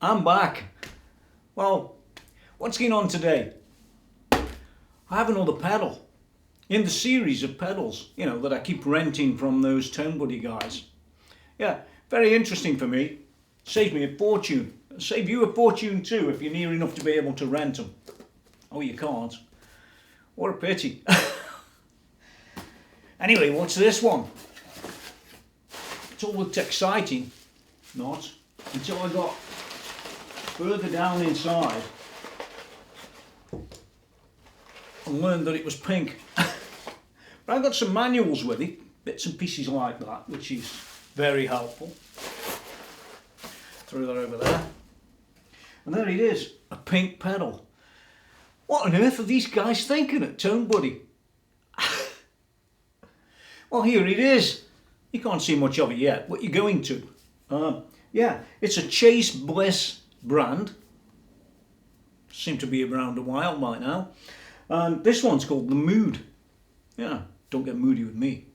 I'm back. Well, what's going on today? I have another pedal in the series of pedals, that I keep renting from those Tone Buddy guys. Yeah, very interesting for me. Saved me a fortune. Save you a fortune too if you're near enough to be able to rent them. Oh, you can't. What a pity. Anyway, what's this one? It all looked exciting. Not until I got further down inside and learned that it was pink. But I got some manuals with it, bits and pieces like that, which is very helpful. Throw that over there. And there it is, a pink pedal. What on earth are these guys thinking at Tone Buddy? Well, here it is. You can't see much of it yet, but you're going to. Yeah, it's a Chase Bliss brand. Seem to be around a while by now. And this one's called the Mood. Yeah, don't get moody with me.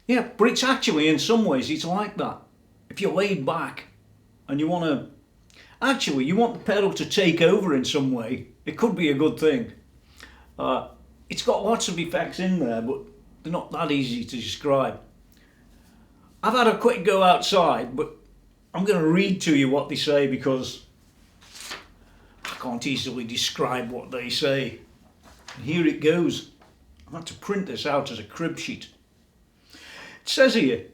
Yeah, but it's actually, in some ways, it's like that. If you're laid back and you want to... Actually, you want the pedal to take over in some way, it could be a good thing. It's got lots of effects in there, but they're not that easy to describe. I've had a quick go outside, but I'm going to read to you what they say because I can't easily describe what they say. And here it goes. I've had to print this out as a crib sheet. It says here,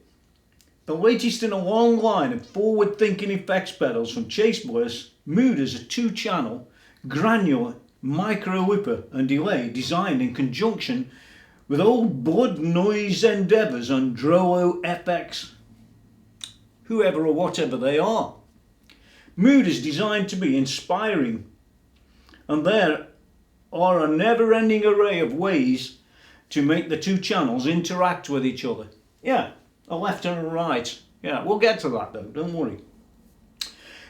the latest in a long line of forward-thinking effects pedals from Chase Bliss, Mood is a 2-channel, granular, micro whipper and delay designed in conjunction with old blood noise endeavours on Drolo FX. Whoever or whatever they are. Mood is designed to be inspiring, and there are a never-ending array of ways to make the 2 channels interact with each other. Yeah, a left and a right. Yeah, we'll get to that though, don't worry.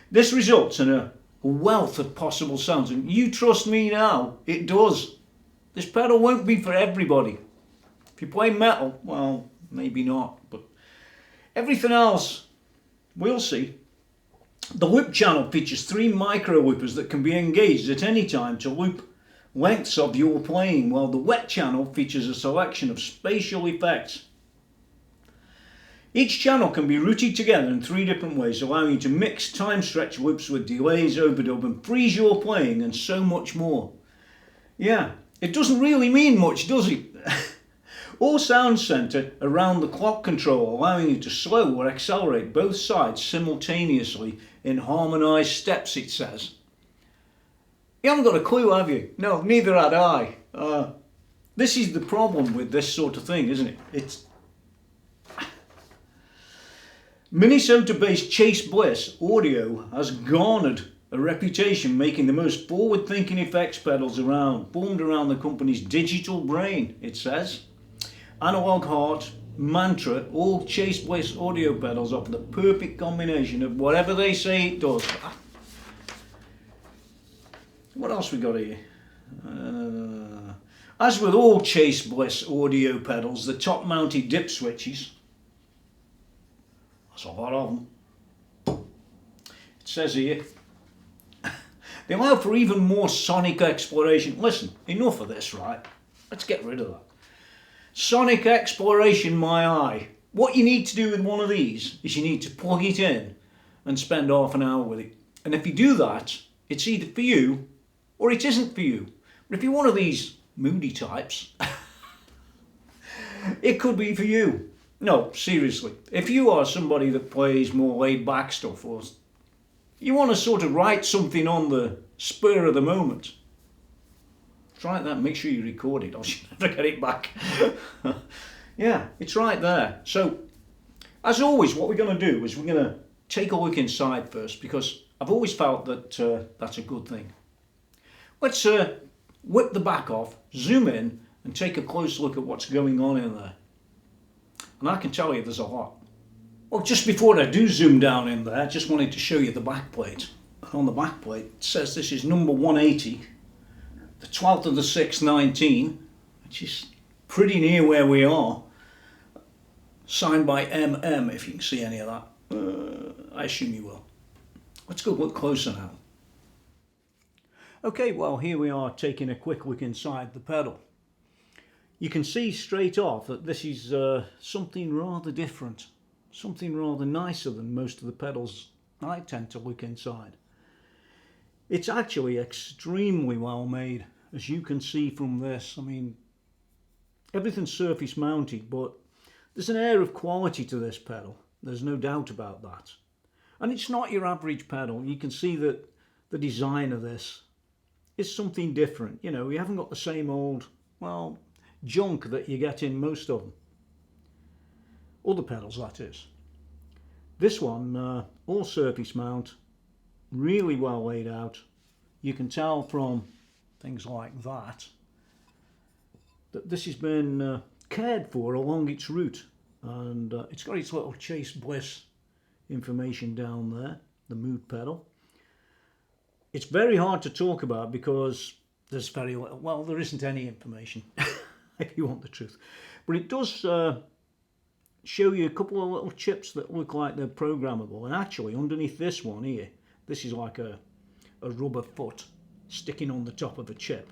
This results in a wealth of possible sounds, and you trust me now, it does. This pedal won't be for everybody. If you play metal, well, maybe not, but everything else, we'll see. The loop channel features 3 micro whippers that can be engaged at any time to loop lengths of your playing, while the wet channel features a selection of spatial effects. Each channel can be routed together in 3 different ways, allowing you to mix time stretch loops with delays, overdub and freeze your playing, and so much more. Yeah, it doesn't really mean much, does it? All sounds centre around the clock control, allowing you to slow or accelerate both sides simultaneously in harmonised steps, it says. You haven't got a clue, have you? No, neither had I. This is the problem with this sort of thing, isn't it? It's Minnesota-based Chase Bliss Audio has garnered a reputation making the most forward-thinking effects pedals around, formed around the company's digital brain, it says. Analog Heart, Mantra, all Chase Bliss audio pedals offer the perfect combination of whatever they say it does. What else we got here? As with all Chase Bliss audio pedals, the top-mounted dip switches, that's a lot of them. It says here, they allow for even more sonic exploration. Listen, enough of this, right? Let's get rid of that. Sonic exploration, my eye. What you need to do with one of these is you need to plug it in and spend half an hour with it. And if you do that, it's either for you or it isn't for you. But if you're one of these moody types, it could be for you. No, seriously. If you are somebody that plays more laid back stuff, or you want to sort of write something on the spur of the moment, try that, make sure you record it, or you'll never get it back. Yeah, it's right there. So, as always, what we're going to do is we're going to take a look inside first, because I've always felt that that's a good thing. Let's whip the back off, zoom in, and take a close look at what's going on in there. And I can tell you there's a lot. Well, just before I do zoom down in there, I just wanted to show you the back plate. And on the back plate, it says this is number 180, the 12th of the 6th, 19, which is pretty near where we are. Signed by MM, if you can see any of that. I assume you will. Let's go look closer now. Okay, well here we are taking a quick look inside the pedal. You can see straight off that this is something rather different, something rather nicer than most of the pedals I tend to look inside. It's actually extremely well made, as you can see from this. I mean, everything's surface mounted, but there's an air of quality to this pedal. There's no doubt about that. And it's not your average pedal. You can see that the design of this is something different. You know, you haven't got the same old, well, junk that you get in most of them. Other pedals, that is. This one, all surface mount, really well laid out. You can tell from things like that this has been cared for along its route, and it's got its little Chase Bliss information down there, the mood pedal. It's very hard to talk about because there's very little, well, there isn't any information if you want the truth, but it does show you a couple of little chips that look like they're programmable. And actually underneath this one here, this is like a rubber foot sticking on the top of a chip.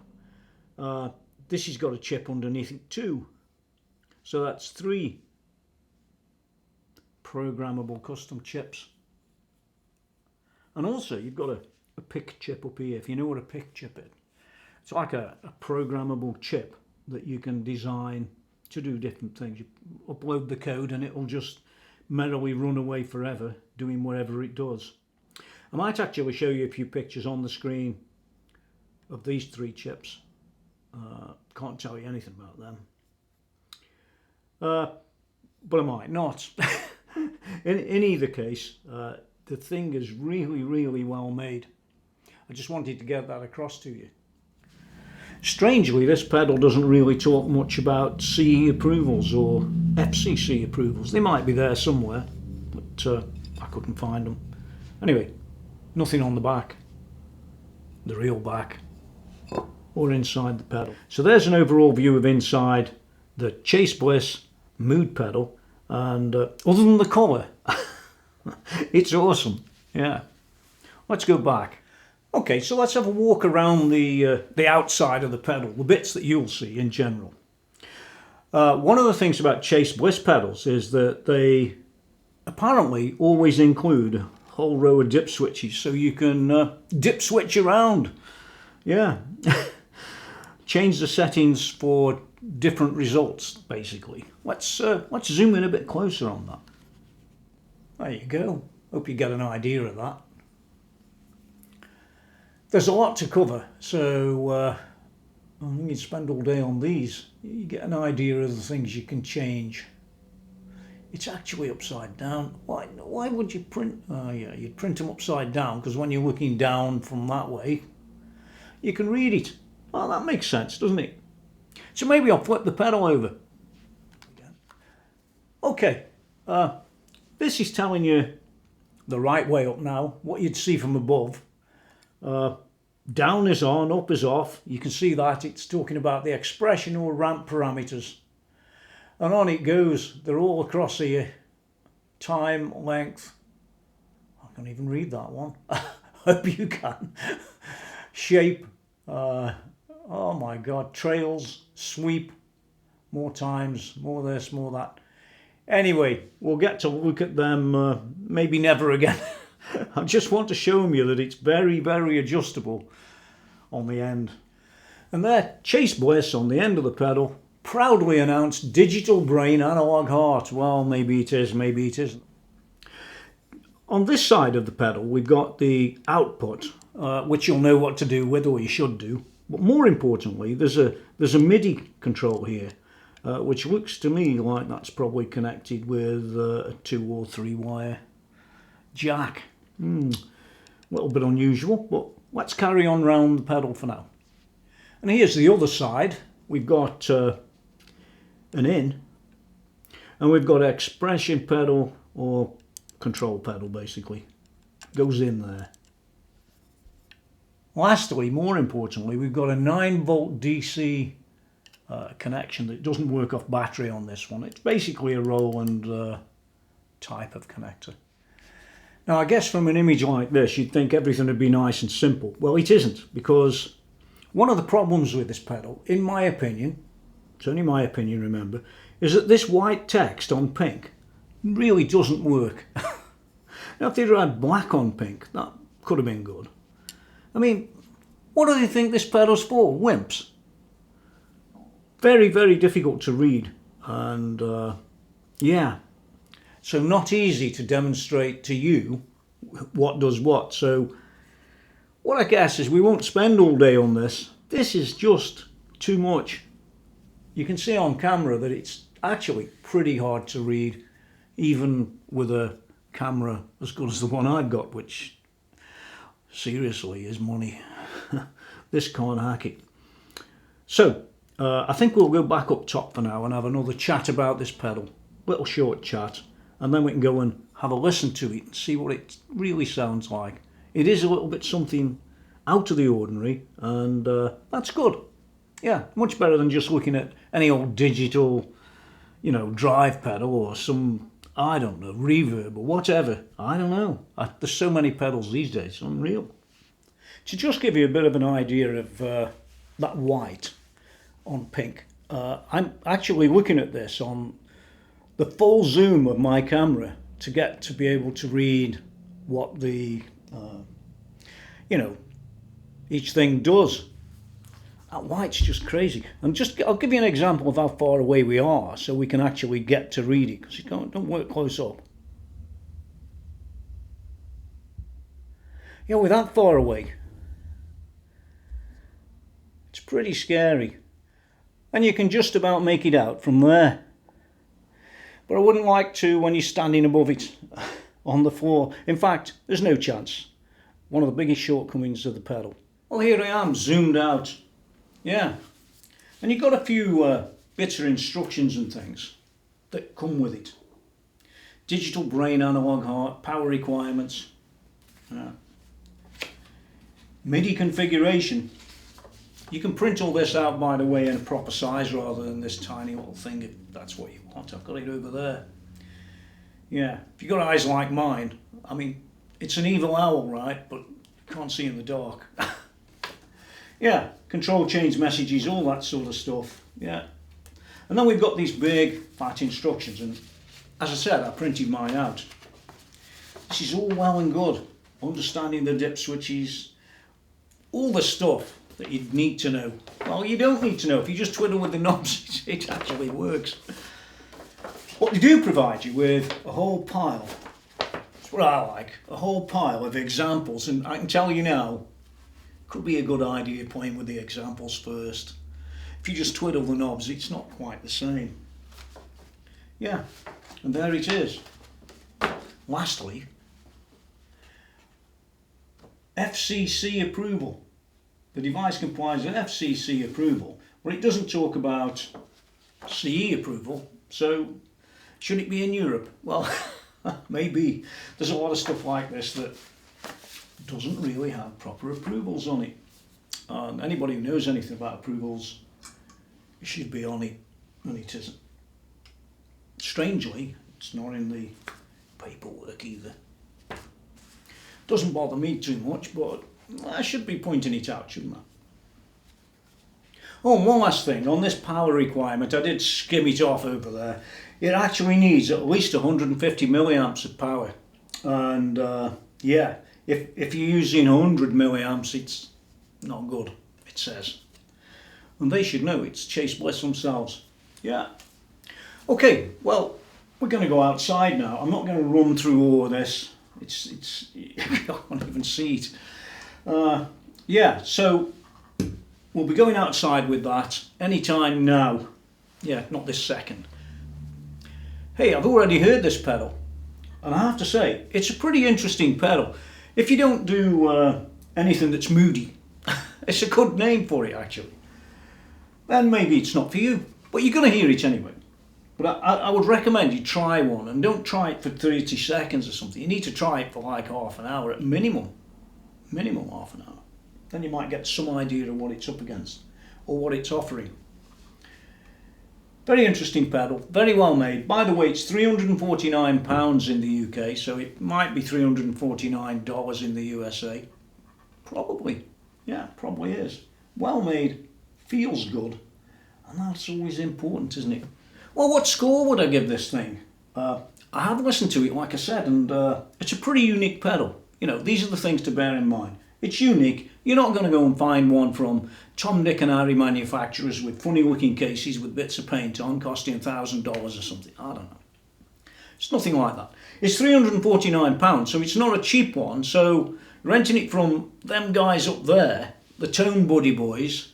This has got a chip underneath it too, so that's 3 programmable custom chips. And also you've got a pick chip up here, if you know what a pick chip is. It's like a programmable chip that you can design to do different things. You upload the code and it'll just merrily run away forever doing whatever it does. I might actually show you a few pictures on the screen of these 3 chips. Can't tell you anything about them. But I might not. In either case, the thing is really, really well made. I just wanted to get that across to you. Strangely, this pedal doesn't really talk much about CE approvals or FCC approvals. They might be there somewhere, but I couldn't find them. Anyway, nothing on the back, the real back, or inside the pedal. So there's an overall view of inside the Chase Bliss mood pedal, and other than the colour, it's awesome. Yeah. Let's go back. Okay, so let's have a walk around the outside of the pedal, the bits that you'll see in general. One of the things about Chase Bliss pedals is that they apparently always include a whole row of dip switches, so you can dip switch around. Yeah. Change the settings for different results, basically. Let's zoom in a bit closer on that. There you go. Hope you get an idea of that. There's a lot to cover, so I think you'd spend all day on these. You get an idea of the things you can change. It's actually upside down. Why would you print? Oh yeah, you'd print them upside down because when you're looking down from that way, you can read it. Well, that makes sense, doesn't it? So maybe I'll flip the pedal over. Okay, this is telling you the right way up now, what you'd see from above. Down is on, up is off. You can see that it's talking about the expression or ramp parameters. And on it goes. They're all across here. Time, length. I can't even read that one. Hope you can. Shape. Oh my God. Trails, sweep. More times, more this, more that. Anyway, we'll get to look at them maybe never again. I just want to show you that it's very, very adjustable on the end. And there, Chase Bliss on the end of the pedal, proudly announced digital brain analog heart. Well, maybe it is, maybe it isn't. On this side of the pedal, we've got the output, which you'll know what to do with, or you should do. But more importantly, there's a MIDI control here, which looks to me like that's probably connected with a 2 or 3 wire jack. A little bit unusual, but let's carry on round the pedal for now. And here's the other side. We've got an in, and we've got expression pedal or control pedal, basically. Goes in there. Lastly, more importantly, we've got a 9-volt DC connection that doesn't work off battery on this one. It's basically a Roland type of connector. Now I guess from an image like this you'd think everything would be nice and simple. Well, it isn't, because one of the problems with this pedal, in my opinion, it's only my opinion remember, is that this white text on pink really doesn't work. Now if they'd had black on pink, that could have been good. I mean, what do they think this pedal's for? Wimps. Very, very difficult to read, and yeah, so not easy to demonstrate to you what does what. So what I guess is we won't spend all day on this. This is just too much. You can see on camera that it's actually pretty hard to read, even with a camera as good as the one I've got, which seriously is money. This can't hack it. So I think we'll go back up top for now and have another chat about this pedal, little short chat, and then we can go and have a listen to it and see what it really sounds like. It is a little bit something out of the ordinary, and that's good. Yeah, much better than just looking at any old digital, drive pedal or some, I don't know, reverb or whatever. I don't know. There's so many pedals these days, it's unreal. To just give you a bit of an idea of that white on pink, I'm actually looking at this on the full zoom of my camera to be able to read what the, each thing does. That white's just crazy. And I'll give you an example of how far away we are so we can actually get to read it, because it don't work close up. Yeah, we're that far away. It's pretty scary. And you can just about make it out from there. But I wouldn't like to when you're standing above it on the floor. In fact, there's no chance. One of the biggest shortcomings of the pedal. Well, here I am, zoomed out. Yeah. And you've got a few bits of instructions and things that come with it. Digital brain, analog heart, power requirements. Yeah. MIDI configuration. You can print all this out, by the way, in a proper size rather than this tiny little thing, if that's what you want. I've got it over there. Yeah, if you've got eyes like mine, I mean, it's an evil owl, right? But you can't see in the dark. Yeah, control change messages, all that sort of stuff. Yeah. And then we've got these big, fat instructions. And as I said, I printed mine out. This is all well and good. Understanding the dip switches, all the stuff that you'd need to know. Well, you don't need to know. If you just twiddle with the knobs, it actually works. What they do provide you with a whole pile, that's what I like, a whole pile of examples. And I can tell you now, could be a good idea playing with the examples first. If you just twiddle the knobs, it's not quite the same. Yeah, and there it is. Lastly, FCC approval. The device complies with FCC approval, but it doesn't talk about CE approval, so should it be in Europe? Well, maybe. There's a lot of stuff like this that doesn't really have proper approvals on it. Anybody who knows anything about approvals should be on it, and it isn't. Strangely, it's not in the paperwork either. Doesn't bother me too much, but I should be pointing it out, shouldn't I? Oh, and one last thing, on this power requirement, I did skim it off over there. It actually needs at least 150 milliamps of power. And yeah, if you're using 100 milliamps, it's not good, it says. And they should know, it's Chase Bliss themselves. Yeah. Okay, well, we're going to go outside now. I'm not going to run through all of this. It's I can't even see it. Yeah, so we'll be going outside with that anytime now. Yeah, not this second. Hey, I've already heard this pedal, and I have to say, it's a pretty interesting pedal. If you don't do anything that's moody, it's a good name for it actually, then maybe it's not for you, but you're going to hear it anyway. But I would recommend you try one, and don't try it for 30 seconds or something. You need to try it for like half an hour at minimum. Minimum half an hour. Then you might get some idea of what it's up against or what it's offering. Very interesting pedal, very well made. By the way, it's £349 in the UK, so it might be $349 in the USA. Probably, yeah, probably is. Well made, feels good, and that's always important, isn't it? Well, what score would I give this thing? I have listened to it, like I said, and it's a pretty unique pedal. You know, these are the things to bear in mind. It's unique. You're not going to go and find one from Tom, Dick and Harry manufacturers with funny looking cases with bits of paint on costing $1,000 or something. I don't know. It's nothing like that. It's £349, so it's not a cheap one. So renting it from them guys up there, the Tone Buddy boys,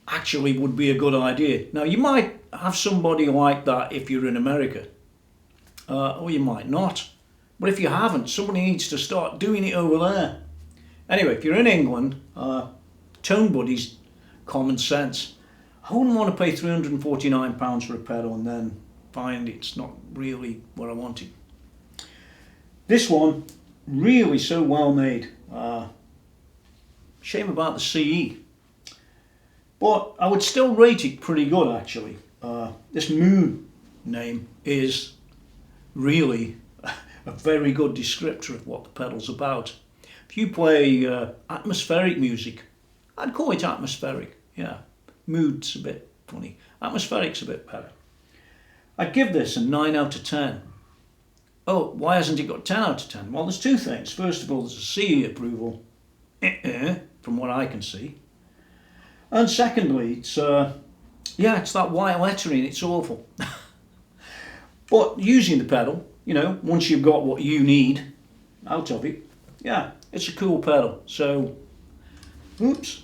actually would be a good idea. Now, you might have somebody like that if you're in America, or you might not. But if you haven't, somebody needs to start doing it over there. Anyway, if you're in England, Tone Buddy's common sense. I wouldn't want to pay £349 for a pedal and then find it's not really what I wanted. This one, really so well made. Shame about the CE. But I would still rate it pretty good, actually. This Mood name is really a very good descriptor of what the pedal's about. If you play atmospheric music, I'd call it atmospheric, yeah. Mood's a bit funny. Atmospheric's a bit better. I'd give this a 9 out of 10. Oh, why hasn't it got 10 out of 10? Well, there's two things. First of all, there's a CE approval, from what I can see. And secondly, it's that white lettering, it's awful. But using the pedal, you know, once you've got what you need out of it, yeah, it's a cool pedal. So, oops.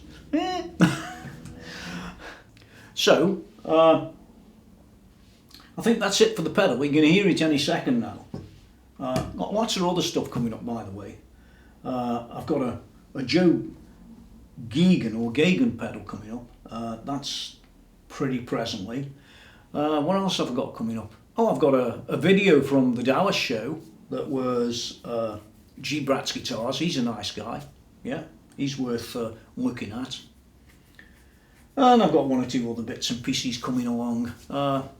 So, I think that's it for the pedal. We're going to hear it any second now. Got lots of other stuff coming up, by the way. I've got a Joe Gagan pedal coming up. That's pretty presently. What else have I got coming up? Oh, I've got a video from the Dallas show that was G Brat's Guitars. He's a nice guy. Yeah, he's worth looking at. And I've got one or two other bits and pieces coming along. Oh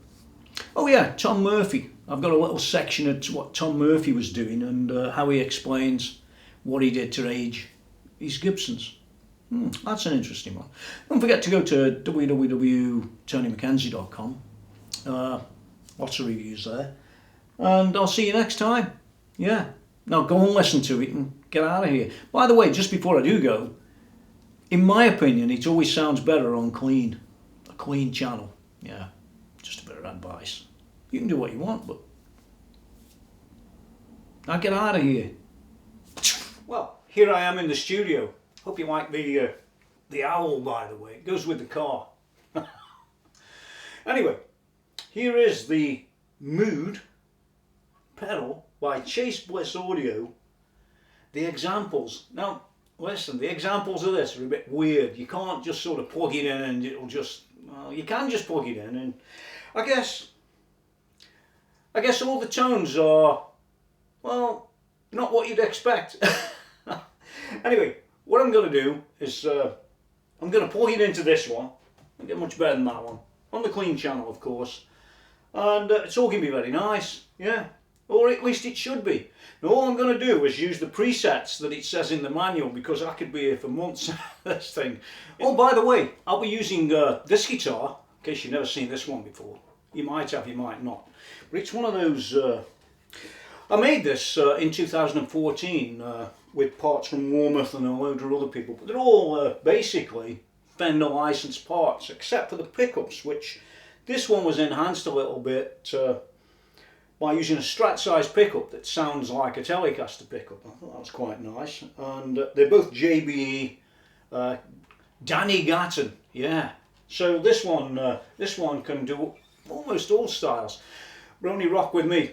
yeah, Tom Murphy. I've got a little section of what Tom Murphy was doing and how he explains what he did to age his Gibsons. That's an interesting one. Don't forget to go to www.TonyMckenzie.com. Lots of reviews there. And I'll see you next time. Yeah. Now go and listen to it and get out of here. By the way, just before I do go, in my opinion, it always sounds better on clean. A clean channel. Yeah. Just a bit of advice. You can do what you want, but now get out of here. Well, here I am in the studio. Hope you like the owl, by the way. It goes with the car. Anyway, here is the Mood pedal by Chase Bliss Audio. The examples. Now, listen, the examples of this are a bit weird. You can't just sort of plug it in and it'll just... Well, you can just plug it in and I guess all the tones are, well, not what you'd expect. Anyway, what I'm going to do is I'm going to plug it into this one. Don't get much better than that one. On the clean channel, of course. And it's all going to be very nice, yeah. Or at least it should be. Now all I'm going to do is use the presets that it says in the manual because I could be here for months, this thing. Oh, by the way, I'll be using this guitar, in case you've never seen this one before. You might have, you might not. But it's one of those... I made this in 2014 with parts from Warmouth and a load of other people. But they're all basically Fender licensed parts, except for the pickups, which this one was enhanced a little bit by using a Strat size pickup that sounds like a Telecaster pickup. I thought that was quite nice. And they're both JBE Danny Gatton, yeah. So this one can do almost all styles. But only rock with me.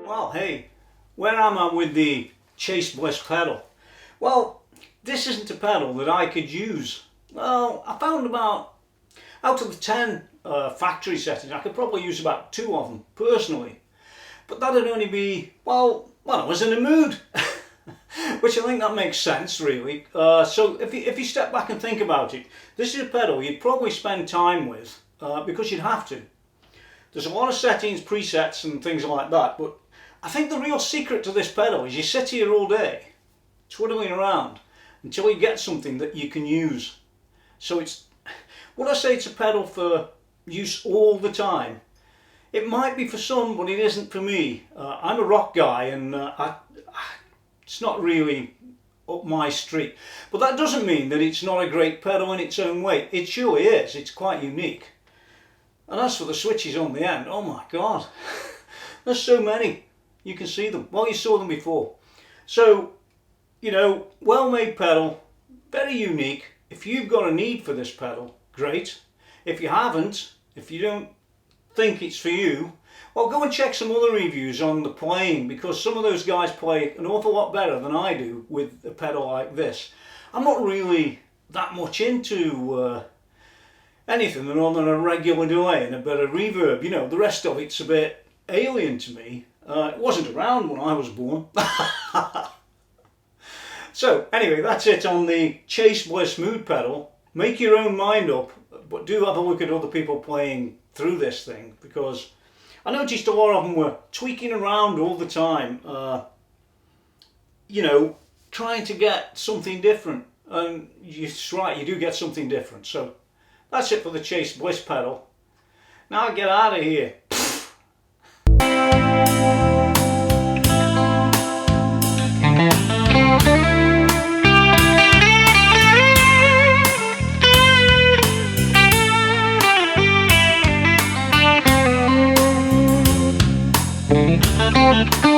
Well, hey, where am I with the Chase Bliss pedal? Well, this isn't a pedal that I could use. Well, I found about, out of the 10 factory settings, I could probably use about 2 of them, personally. But that'd only be, well, I was in a mood. Which I think that makes sense, really. So if you step back and think about it, this is a pedal you'd probably spend time with, because you'd have to. There's a lot of settings, presets and things like that, but I think the real secret to this pedal is you sit here all day, twiddling around, until you get something that you can use. So it's, would I say it's a pedal for use all the time? It might be for some, but it isn't for me. I'm a rock guy, and it's not really up my street. But that doesn't mean that it's not a great pedal in its own way. It surely is. It's quite unique. And as for the switches on the end, oh my god, there's so many. You can see them. Well, you saw them before. So, you know, well-made pedal, very unique. If you've got a need for this pedal, great. If you haven't, if you don't think it's for you, well, go and check some other reviews on the playing, because some of those guys play an awful lot better than I do with a pedal like this. I'm not really that much into anything other than a regular delay and a bit of reverb. You know, the rest of it's a bit alien to me. It wasn't around when I was born. So anyway, that's it on the Chase Bliss Mood pedal. Make your own mind up, but do have a look at other people playing through this thing, because I noticed a lot of them were tweaking around all the time, you know, trying to get something different. And you're right, you do get something different. So that's it for the Chase Bliss pedal. Now get out of here. Thank you.